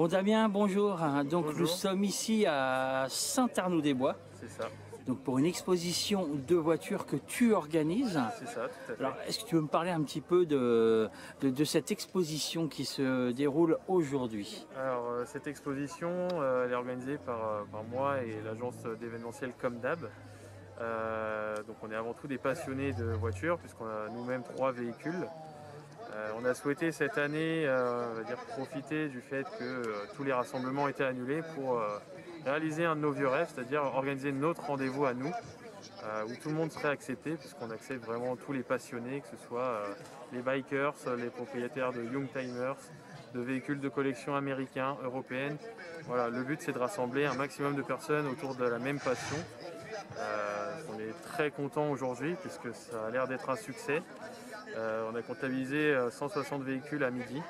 Bon Damien, bonjour. Donc Bonjour. nous sommes ici à Saint-Arnoux-des-Bois. C'est ça, Donc pour une exposition de voitures que tu organises. c'est ça, tout à fait. Alors est-ce que tu veux me parler un petit peu de cette exposition qui se déroule aujourd'hui? Alors cette exposition, elle est organisée par moi et l'agence d'événementiel Comme d'Hab. Donc on est avant tout des passionnés de voitures puisqu'on a nous-mêmes 3 véhicules. On a souhaité cette année on va dire, profiter du fait que tous les rassemblements étaient annulés pour réaliser un de nos vieux rêves, c'est-à-dire organiser notre rendez-vous à nous, où tout le monde serait accepté, puisqu'on accepte vraiment tous les passionnés, que ce soit les bikers, les propriétaires de Youngtimers, de véhicules de collection américains, européennes. Voilà, le but c'est de rassembler un maximum de personnes autour de la même passion. On est très content aujourd'hui puisque ça a l'air d'être un succès. On a comptabilisé 160 véhicules à midi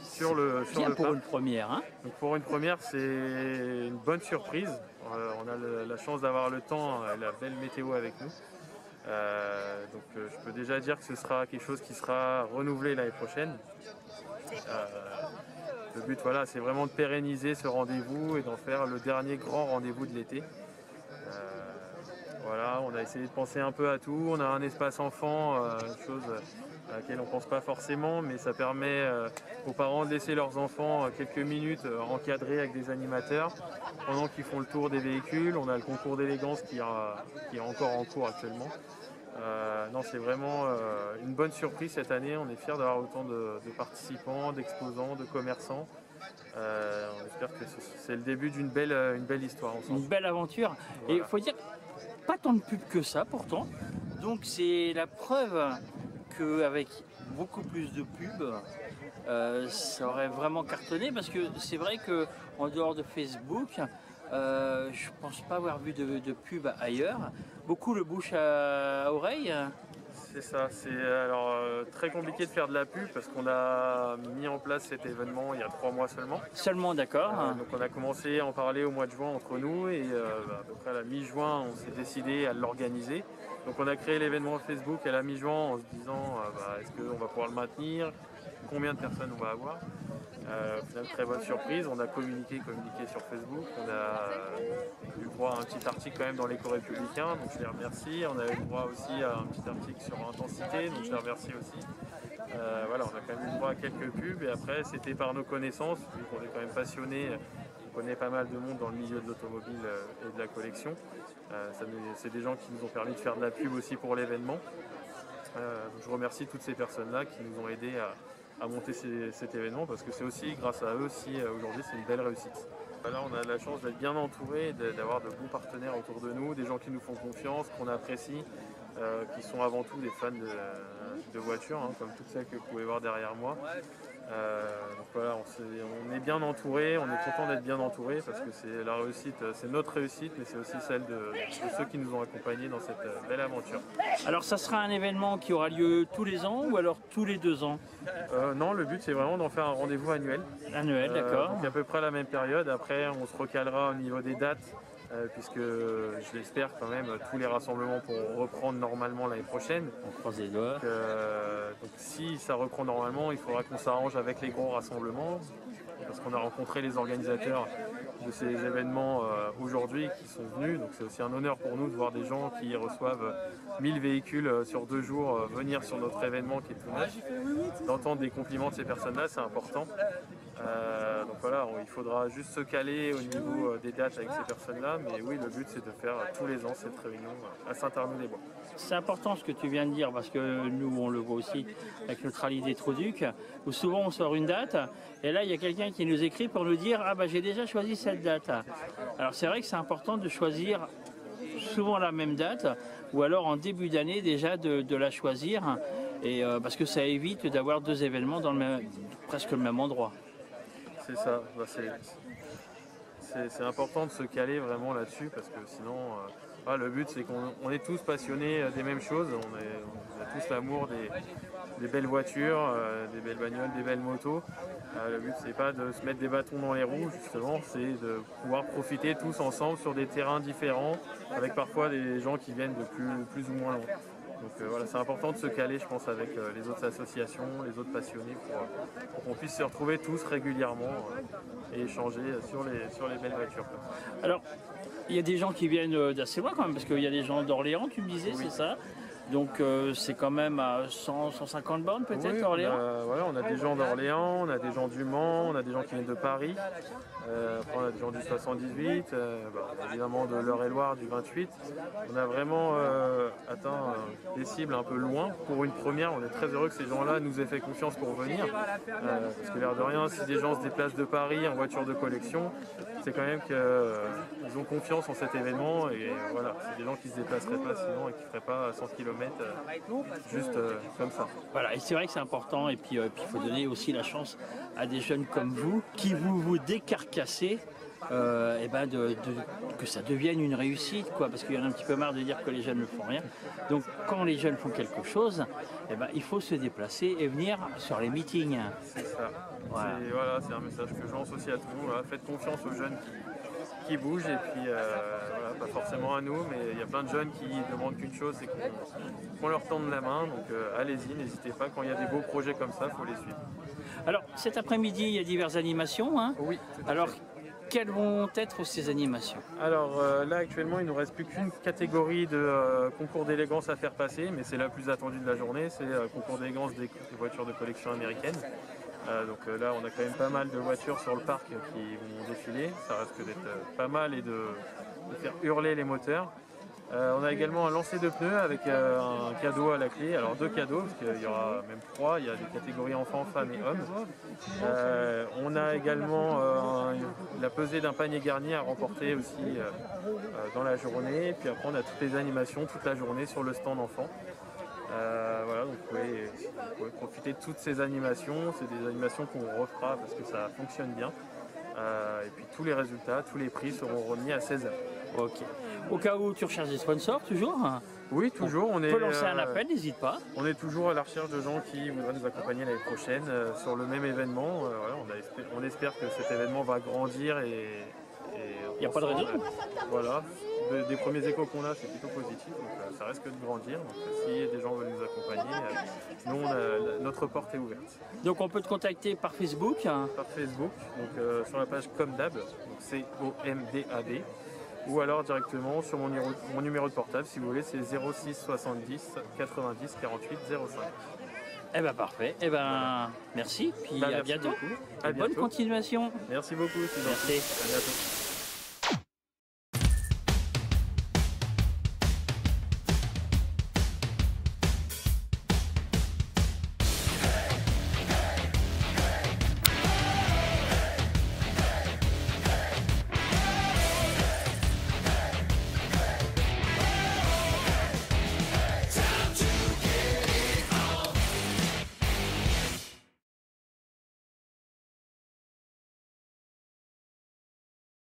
sur le Bien pour parc. une première, hein? Donc pour une première, c'est une bonne surprise. On a la chance d'avoir le temps et la belle météo avec nous. Je peux déjà dire que ce sera quelque chose qui sera renouvelé l'année prochaine. Le but, voilà, c'est vraiment de pérenniser ce rendez-vous et d'en faire le dernier grand rendez-vous de l'été. Voilà, on a essayé de penser un peu à tout. On a un espace enfant, chose à laquelle on ne pense pas forcément, mais ça permet aux parents de laisser leurs enfants quelques minutes encadrés avec des animateurs pendant qu'ils font le tour des véhicules. On a le concours d'élégance qui est encore en cours actuellement. Non, c'est vraiment une bonne surprise cette année. On est fiers d'avoir autant de participants, d'exposants, de commerçants. On espère que c'est le début d'une belle histoire ensemble. Une belle aventure. Et il Voilà. faut dire, pas tant de pub que ça pourtant. Donc c'est la preuve qu'avec beaucoup plus de pubs, ça aurait vraiment cartonné, parce que c'est vrai que en dehors de Facebook, je pense pas avoir vu de pub ailleurs. Beaucoup le bouche à oreille. C'est ça, c'est alors très compliqué de faire de la pub parce qu'on a mis en place cet événement il y a 3 mois seulement. Seulement, d'accord. Donc on a commencé à en parler au mois de juin entre nous et à peu près à la mi-juin on s'est décidé à l'organiser. Donc on a créé l'événement Facebook à la mi-juin en se disant est-ce qu'on va pouvoir le maintenir, combien de personnes on va avoir. Au final, très bonne surprise, on a communiqué sur Facebook, on a eu le droit à un petit article quand même dans l'Écho républicain, donc je les remercie. On a eu le droit aussi à un petit article sur Intensité, donc je les remercie aussi. Voilà, on a quand même eu le droit à quelques pubs et après c'était par nos connaissances, vu qu'on est quand même passionné, on connaît pas mal de monde dans le milieu de l'automobile et de la collection. C'est des gens qui nous ont permis de faire de la pub aussi pour l'événement. Je remercie toutes ces personnes-là qui nous ont aidés à monter cet événement parce que c'est aussi grâce à eux si aujourd'hui c'est une belle réussite. Là on a la chance d'être bien entouré, d'avoir de bons partenaires autour de nous, des gens qui nous font confiance, qu'on apprécie, qui sont avant tout des fans de voitures, hein, comme toutes celles que vous pouvez voir derrière moi. Donc voilà, on est bien entouré, on est content d'être bien entouré parce que c'est la réussite, c'est notre réussite, mais c'est aussi celle de ceux qui nous ont accompagnés dans cette belle aventure. Alors ça sera un événement qui aura lieu tous les ans ou alors tous les 2 ans? Non, le but c'est vraiment d'en faire un rendez-vous annuel. Annuel, d'accord. Donc à peu près à la même période. Après, on se recalera au niveau des dates, puisque je l'espère quand même, tous les rassemblements pourront reprendre normalement l'année prochaine. On croise les doigts. Donc si ça reprend normalement, il faudra qu'on s'arrange avec les gros rassemblements, parce qu'on a rencontré les organisateurs de ces événements aujourd'hui qui sont venus. Donc c'est aussi un honneur pour nous de voir des gens qui reçoivent 1000 véhicules sur 2 jours venir sur notre événement qui est tout neuf. D'entendre des compliments de ces personnes-là, c'est important. Donc voilà, il faudra juste se caler au niveau des dates avec ces personnes-là. Mais oui, le but c'est de faire tous les ans cette réunion à Saint-Arnoux-des-Bois. C'est important ce que tu viens de dire, parce que nous on le voit aussi avec notre rallye des Troducs, où souvent on sort une date et là il y a quelqu'un qui nous écrit pour nous dire ah bah j'ai déjà choisi cette date. Alors c'est vrai que c'est important de choisir souvent la même date ou alors en début d'année déjà de la choisir, et parce que ça évite d'avoir 2 événements dans presque le même endroit. C'est ça, c'est important de se caler vraiment là-dessus parce que sinon, le but c'est qu'on est tous passionnés des mêmes choses, on a tous l'amour des belles voitures, des belles bagnoles, des belles motos. Le but c'est pas de se mettre des bâtons dans les roues justement, c'est de pouvoir profiter tous ensemble sur des terrains différents avec parfois des gens qui viennent de plus ou moins loin. Donc voilà, c'est important de se caler, je pense, avec les autres associations, les autres passionnés, pour qu'on puisse se retrouver tous régulièrement et échanger sur les belles voitures. Alors, il y a des gens qui viennent d'assez loin quand même, parce qu'il y a des gens d'Orléans, tu me disais, Oui. c'est ça? Donc c'est quand même à 100, 150 bornes peut-être, Oui, Orléans? voilà, on a des gens d'Orléans, on a des gens du Mans, on a des gens qui viennent de Paris, après on a des gens du 78, évidemment de l'Eure-et-Loire, du 28. On a vraiment atteint des cibles un peu loin. Pour une première, on est très heureux que ces gens-là nous aient fait confiance pour venir. Parce que l'air de rien, si des gens se déplacent de Paris en voiture de collection, c'est quand même qu'ils ont confiance en cet événement. Et voilà, c'est des gens qui ne se déplaceraient pas sinon et qui ne feraient pas 100 km juste comme ça. Voilà, et c'est vrai que c'est important, et puis il faut donner aussi la chance à des jeunes comme vous, qui vous décarcassez, que ça devienne une réussite, quoi, parce qu'il y en a un petit peu marre de dire que les jeunes ne font rien. Donc quand les jeunes font quelque chose, il faut se déplacer et venir sur les meetings. C'est ça. Voilà. C'est un message que je lance aussi à tout le monde. Voilà, faites confiance aux jeunes qui bougent, et puis voilà, pas forcément à nous, mais il y a plein de jeunes qui demandent qu'une chose, c'est qu'on leur tende la main. Donc allez-y, n'hésitez pas. Quand il y a des beaux projets comme ça, il faut les suivre. Alors cet après-midi, il y a diverses animations, hein. Oui. Alors quelles vont être ces animations? Alors là actuellement il ne nous reste plus qu'une catégorie de concours d'élégance à faire passer, mais c'est la plus attendue de la journée, c'est concours d'élégance des voitures de collection américaines. Donc là on a quand même pas mal de voitures sur le parc qui vont défiler, ça risque d'être pas mal et de faire hurler les moteurs. On a également un lancer de pneus avec un cadeau à la clé, alors 2 cadeaux, parce qu'il y aura même 3, il y a des catégories enfants, femmes et hommes. On a également la pesée d'un panier garni à remporter aussi dans la journée, et puis après on a toutes les animations toute la journée sur le stand enfant. Voilà, donc vous pouvez profiter de toutes ces animations, c'est des animations qu'on refera parce que ça fonctionne bien. Et puis tous les résultats, tous les prix seront remis à 16h. Ok. Au cas où tu recherches des sponsors, toujours? Oui, toujours. On peut lancer un appel, n'hésite pas. On est toujours à la recherche de gens qui voudraient nous accompagner l'année prochaine sur le même événement. Voilà, on espère que cet événement va grandir et il n'y a pas de raison. Voilà, des premiers échos qu'on a, c'est plutôt positif, donc ça risque de grandir. Donc si des gens veulent nous accompagner, nous, notre porte est ouverte. Donc on peut te contacter par Facebook, hein. Par Facebook, donc sur la page Comdab, donc COMDAB, ou alors directement sur mon numéro de portable, si vous voulez, c'est 06 70 90 48 05. Eh ben parfait, merci, puis à Merci bientôt. beaucoup. À Bonne bientôt. continuation. Merci beaucoup, c'est gentil. Merci. À bientôt.